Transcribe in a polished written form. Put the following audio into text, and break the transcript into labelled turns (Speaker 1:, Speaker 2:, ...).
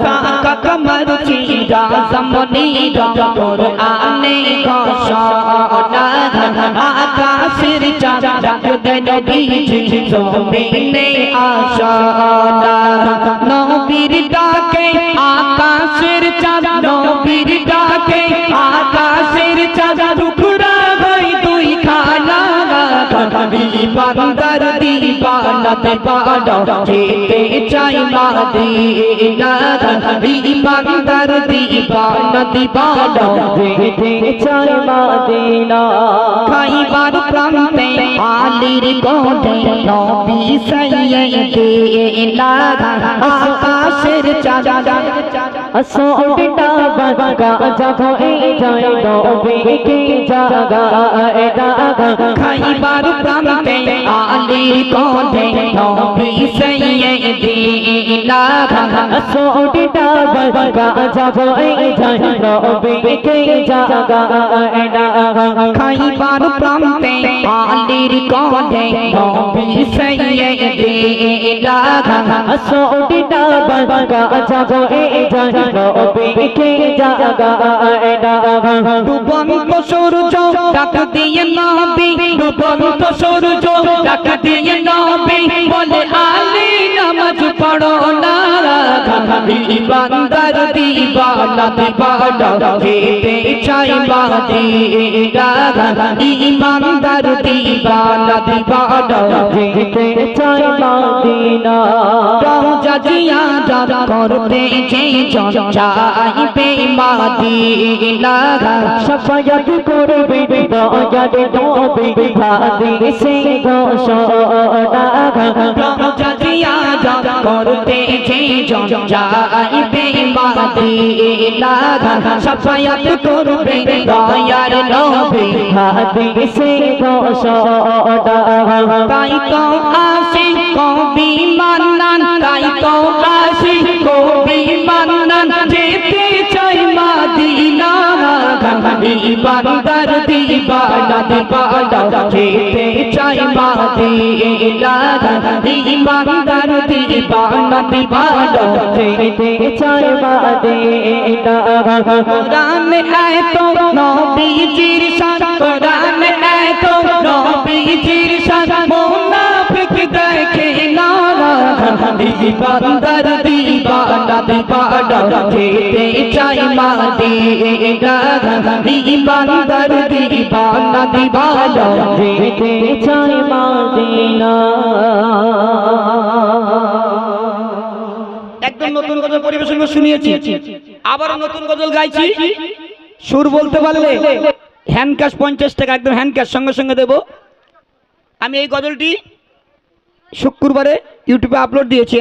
Speaker 1: সাকা কমর চিরা জমনি কুরআনে ঘোষণা আকাশের চাঁদ দেন নবীজি জমিনে আশানা নবীর ডাকে আকাশের চাঁদ নবীর ডাকে আকাশের চাঁদ টুকরা হই দুই খানা বান্দার দিবানা দিবানা যেতে চাই মদিনা বান্দার দিবানা দিবানা যেতে চাই মদিনা খাইবার প্রান্তে আলীর কোঠে নবী সাইয়্যিদিনা আকাশের চাঁদ আসোটা বাগা যাবো এই জয় নবী কে জাগা এটা খাইবার প্রান্তে আলীর কোঠে নবী সাইয়্যিদিনা আসোটা বাগা যাবো এই জয় নবী কে জাগা এটা খাইবার প্রান্তে আলীর কোঠে নবী সাইয়্যিদিনা আসোটা বাগা যাবো এই জয় নবী কে জাগা এটা ডুবন্ত সূর্য ডাক দিয়ে নবী ডুবন্ত সূর্য ডাক দিয়ে নবী বলে আলী নামাজ পড়ো না বান্দার দিবানা দিবানা যেতে চাই মদিনা ইমানদার দিবানা দিবানা যেতে চাই মদিনা রওজা জিয়ারত করতে যে জন যাইবে মদিনা শাফায়াত করবে দয়ার নবী হাদিসে ঘোষণা রওজা জিয়ারত করতে যে জন যাইবে মদিনা শাফায়াত করবে দয়ার নবী হাদিসে ঘোষণা তাই তো আসে কবি মান্নান তাই তো আসে কবি মান্নান যেতে চাই মদিনা বান্দার দিবানা দিবানা যেতে চাই মদিনা বান্দার দিবানা দিবানা যেতে চাই মদিনা কোরআন এত নবীজির শান কোরআন এত নবীজির শান মুনাফিক দেখে না বান্দার দিবানা দিবানা যেতে চাই মদিনা বান্দার দিবানা দিবানা যেতে চাই মদিনা একদম নতুন গজল পরিবেশন করে শুনিয়েছি আবার নতুন গজল গাইছি সুর বলতে পারলে হ্যান্ড ক্যাশ 50 টাকা একদম হ্যান্ড ক্যাশ সঙ্গে সঙ্গে দেব আমি এই গজলটি শুক্রবারে ইউটিউবে আপলোড দিয়েছি।